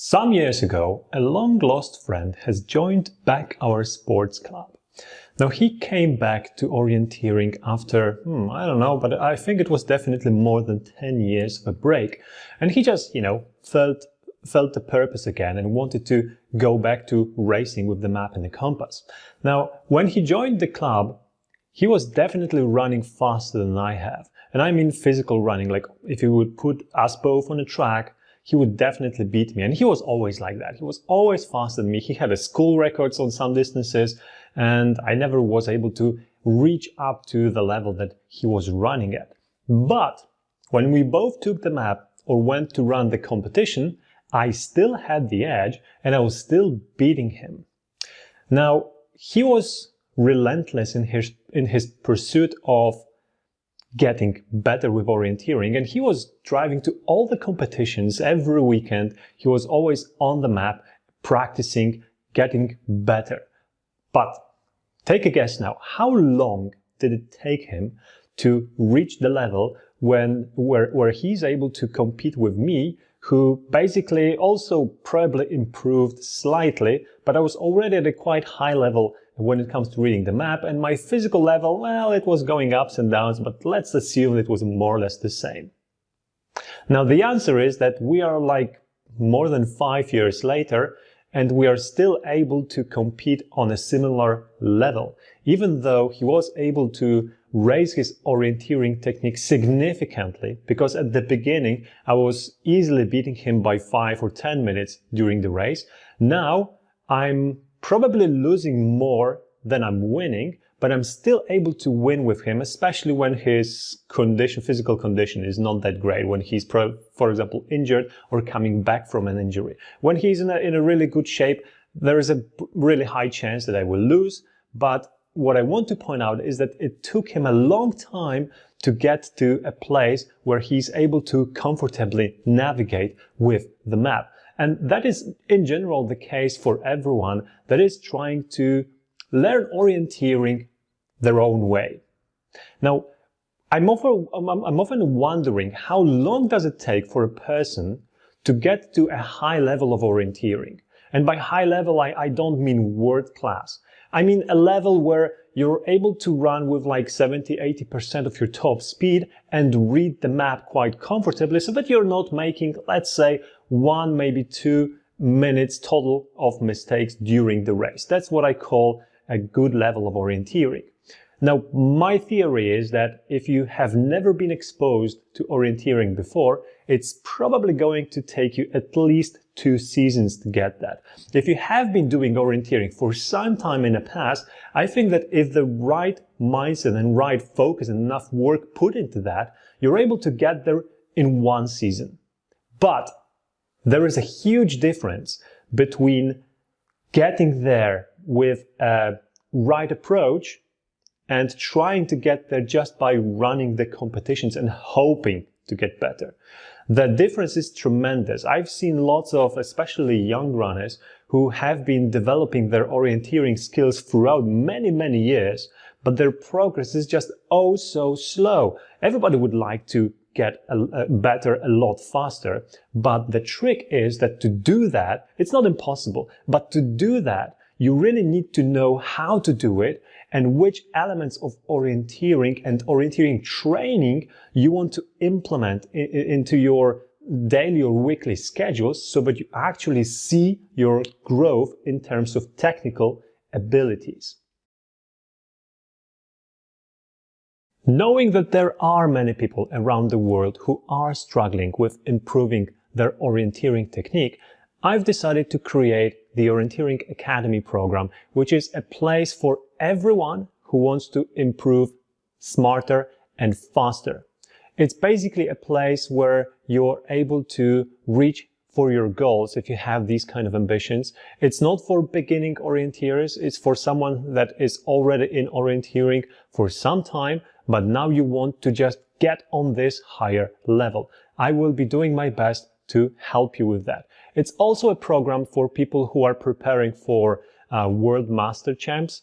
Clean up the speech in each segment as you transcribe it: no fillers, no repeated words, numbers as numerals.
Some years ago, a long-lost friend has joined back our sports club. Now, he came back to orienteering after, I don't know, but I think it was definitely more than 10 years of a break. And he just, felt the purpose again and wanted to go back to racing with the map and the compass. Now, when he joined the club, he was definitely running faster than I have. And I mean physical running, like if you would put us both on a track, he would definitely beat me. And he was always like that. He was always faster than me. He had a school records on some distances, and I never was able to reach up to the level that he was running at. But when we both took the map or went to run the competition, I still had the edge and I was still beating him. Now, he was relentless in his pursuit of getting better with orienteering, and he was driving to all the competitions every weekend. He was always on the map, practicing, getting better. But take a guess now, how long did it take him to reach the level where he's able to compete with me, who basically also probably improved slightly, but I was already at a quite high level when it comes to reading the map, and my physical level, well, it was going ups and downs, but let's assume it was more or less the same. Now, the answer is that we are like more than 5 years later, and we are still able to compete on a similar level, even though he was able to raise his orienteering technique significantly, because at the beginning I was easily beating him by 5 or 10 minutes during the race. Now I'm probably losing more than I'm winning, but I'm still able to win with him, especially when his physical condition is not that great, when he's, for example, injured or coming back from an injury. When he's in a really good shape, there is a really high chance that I will lose. But what I want to point out is that it took him a long time to get to a place where he's able to comfortably navigate with the map. And that is, in general, the case for everyone that is trying to learn orienteering their own way. Now, I'm often wondering, how long does it take for a person to get to a high level of orienteering? And by high level, I don't mean world class. I mean a level where you're able to run with like 70–80% of your top speed and read the map quite comfortably, so that you're not making, let's say, 1, maybe 2 minutes total of mistakes during the race. That's what I call a good level of orienteering. Now, my theory is that if you have never been exposed to orienteering before, it's probably going to take you at least 2 seasons to get that. If you have been doing orienteering for some time in the past, I think that if the right mindset and right focus and enough work put into that, you're able to get there in 1 season. But there is a huge difference between getting there with a right approach and trying to get there just by running the competitions and hoping to get better. The difference is tremendous. I've seen lots of, especially young runners, who have been developing their orienteering skills throughout many years, but their progress is just oh so slow. Everybody would like to get better a lot faster, but the trick is that to do that, it's not impossible, but to do that, you really need to know how to do it and which elements of orienteering and orienteering training you want to implement into your daily or weekly schedules, so that you actually see your growth in terms of technical abilities. Knowing that there are many people around the world who are struggling with improving their orienteering technique, I've decided to create the Orienteering Academy program, which is a place for everyone who wants to improve smarter and faster. It's basically a place where you're able to reach for your goals if you have these kind of ambitions. It's not for beginning orienteers, it's for someone that is already in orienteering for some time, but now you want to just get on this higher level. I will be doing my best to help you with that. It's also a program for people who are preparing for World Master Champs,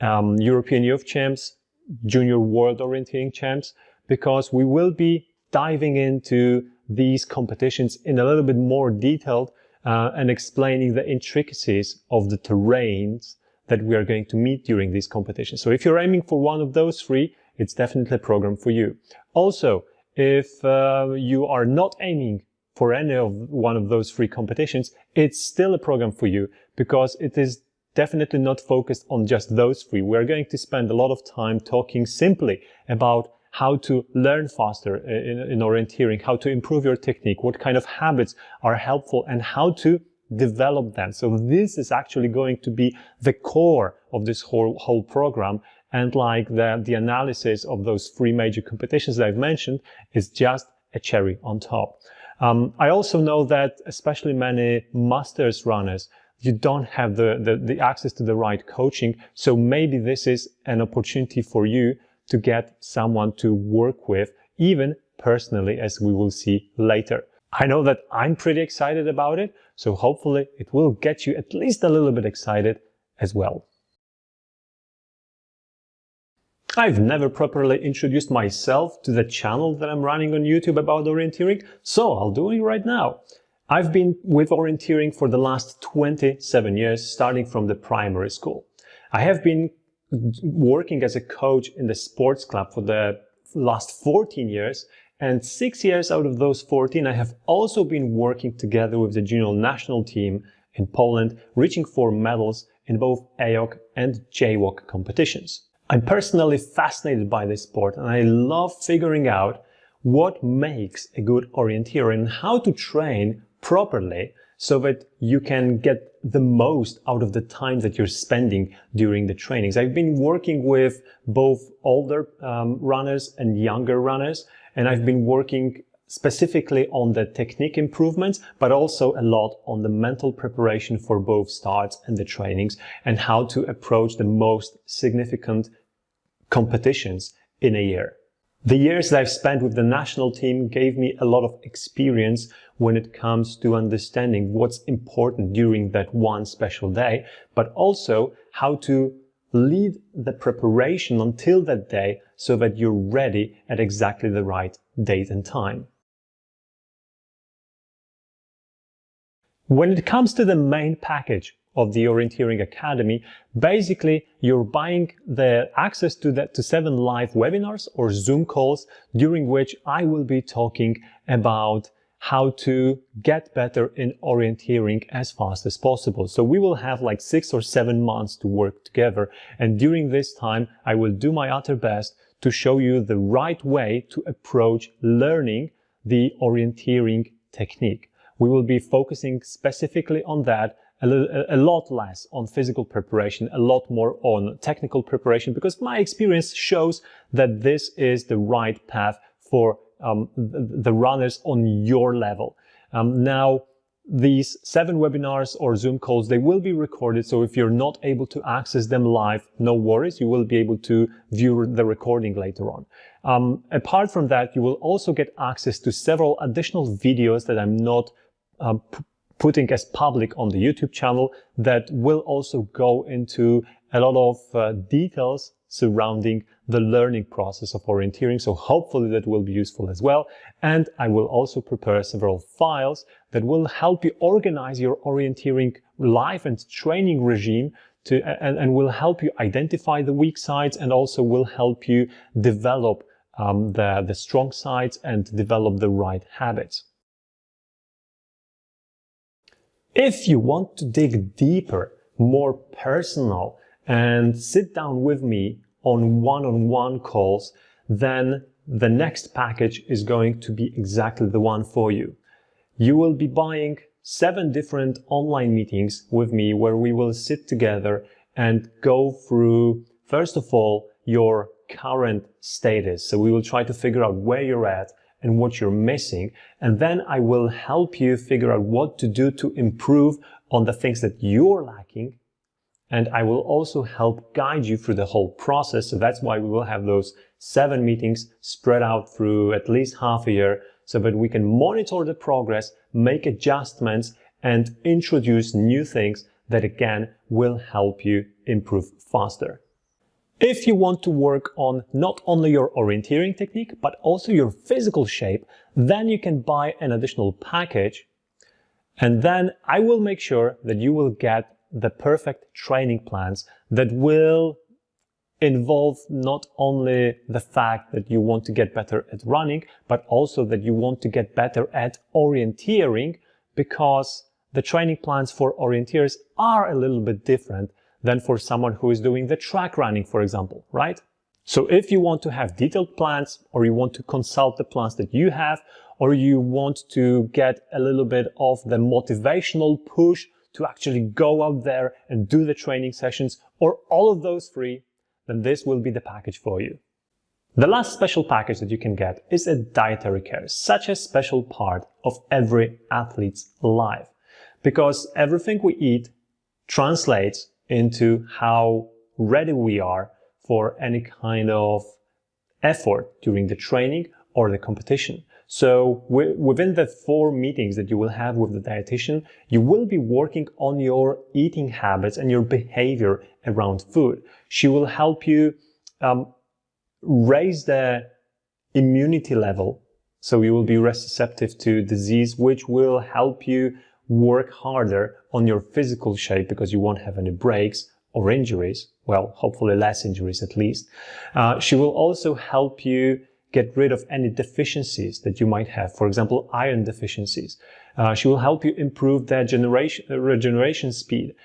European Youth Champs, Junior World Orienteering Champs, because we will be diving into these competitions in a little bit more detailed and explaining the intricacies of the terrains that we are going to meet during these competitions. So if you're aiming for one of those three, it's definitely a program for you. Also, if you are not aiming for any of one of those three competitions, it's still a program for you, because it is definitely not focused on just those three. We're going to spend a lot of time talking simply about how to learn faster in orienteering, how to improve your technique, what kind of habits are helpful, and how to develop them. So this is actually going to be the core of this whole program. And like the analysis of those three major competitions that I've mentioned is just a cherry on top. I also know that especially many masters runners, you don't have the access to the right coaching. So maybe this is an opportunity for you to get someone to work with, even personally, as we will see later. I know that I'm pretty excited about it, so hopefully it will get you at least a little bit excited as well. I've never properly introduced myself to the channel that I'm running on YouTube about orienteering, so I'll do it right now. I've been with orienteering for the last 27 years, starting from the primary school. I have been working as a coach in the sports club for the last 14 years, and 6 years out of those 14 I have also been working together with the junior national team in Poland, reaching for medals in both AOC and JWOC competitions. I'm personally fascinated by this sport, and I love figuring out what makes a good orienteer and how to train properly so that you can get the most out of the time that you're spending during the trainings. I've been working with both older runners and younger runners, and I've been working specifically on the technique improvements, but also a lot on the mental preparation for both starts and the trainings, and how to approach the most significant competitions in a year. The years that I've spent with the national team gave me a lot of experience when it comes to understanding what's important during that one special day, but also how to lead the preparation until that day so that you're ready at exactly the right date and time. When it comes to the main package of the Orienteering Academy, basically you're buying the access to 7 live webinars or Zoom calls, during which I will be talking about how to get better in orienteering as fast as possible. So we will have like 6 or 7 months to work together, and during this time I will do my utter best to show you the right way to approach learning the orienteering technique. We will be focusing specifically on that, a lot less on physical preparation, a lot more on technical preparation, because my experience shows that this is the right path for the runners on your level. Now, these 7 webinars or Zoom calls, they will be recorded, so if you're not able to access them live, no worries, you will be able to view the recording later on. Apart from that, you will also get access to several additional videos that I'm not putting as public on the YouTube channel, that will also go into a lot of details surrounding the learning process of orienteering. So hopefully that will be useful as well. And I will also prepare several files that will help you organize your orienteering life and training regime and will help you identify the weak sides, and also will help you develop the strong sides and develop the right habits. If you want to dig deeper, more personal, and sit down with me on one-on-one calls, then the next package is going to be exactly the one for you. You will be buying 7 different online meetings with me, where we will sit together and go through, first of all, your current status. So we will try to figure out where you're at and what you're missing, and then I will help you figure out what to do to improve on the things that you're lacking, and I will also help guide you through the whole process. So that's why we will have those 7 meetings spread out through at least half a year, so that we can monitor the progress, make adjustments, and introduce new things that again will help you improve faster. If you want to work on not only your orienteering technique, but also your physical shape, then you can buy an additional package. And then I will make sure that you will get the perfect training plans that will involve not only the fact that you want to get better at running, but also that you want to get better at orienteering, because the training plans for orienteers are a little bit different than for someone who is doing the track running, for example, right? So if you want to have detailed plans, or you want to consult the plans that you have, or you want to get a little bit of the motivational push to actually go out there and do the training sessions, or all of those three, then this will be the package for you. The last special package that you can get is a dietary care, such a special part of every athlete's life, because everything we eat translates into how ready we are for any kind of effort during the training or the competition. So within the 4 meetings that you will have with the dietitian, you will be working on your eating habits and your behavior around food. She will help you raise the immunity level, so you will be less susceptible to disease, which will help you work harder on your physical shape because you won't have any breaks or injuries. Well, hopefully less injuries at least. She will also help you get rid of any deficiencies that you might have, for example, iron deficiencies. She will help you improve the regeneration speed.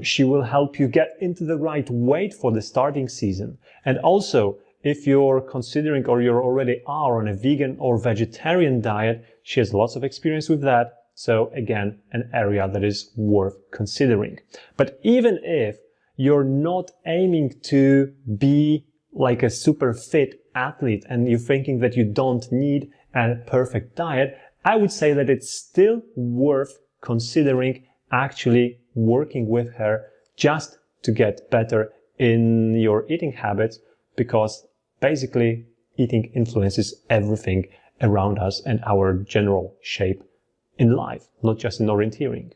She will help you get into the right weight for the starting season. And also, if you're considering or you already are on a vegan or vegetarian diet, she has lots of experience with that. So again, an area that is worth considering. But even if you're not aiming to be like a super fit athlete and you're thinking that you don't need a perfect diet, I would say that it's still worth considering actually working with her just to get better in your eating habits, because basically eating influences everything around us and our general shape in life, not just in orienteering.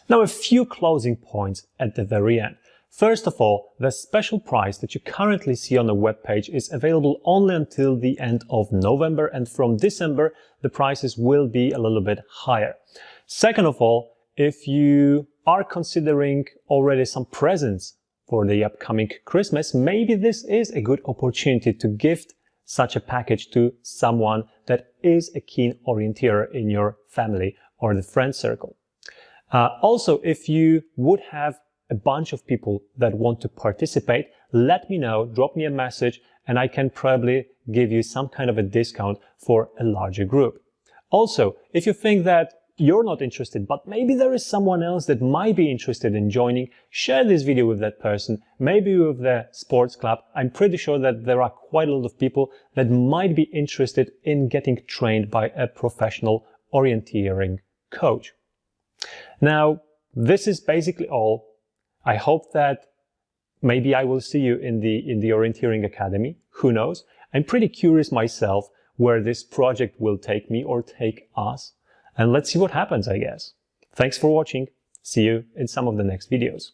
Now, a few closing points at the very end. First of all, the special price that you currently see on the webpage is available only until the end of November, and from December the prices will be a little bit higher. Second of all, if you are considering already some presents for the upcoming Christmas, maybe this is a good opportunity to gift such a package to someone that is a keen orienteer in your family or the friend circle. Also, if you would have a bunch of people that want to participate, let me know, drop me a message, and I can probably give you some kind of a discount for a larger group. Also, if you think that you're not interested, but maybe there is someone else that might be interested in joining, share this video with that person, maybe with the sports club. I'm pretty sure that there are quite a lot of people that might be interested in getting trained by a professional orienteering coach. Now, this is basically all. I hope that maybe I will see you in the Orienteering Academy. Who knows? I'm pretty curious myself where this project will take me or take us. And let's see what happens, I guess. Thanks for watching. See you in some of the next videos.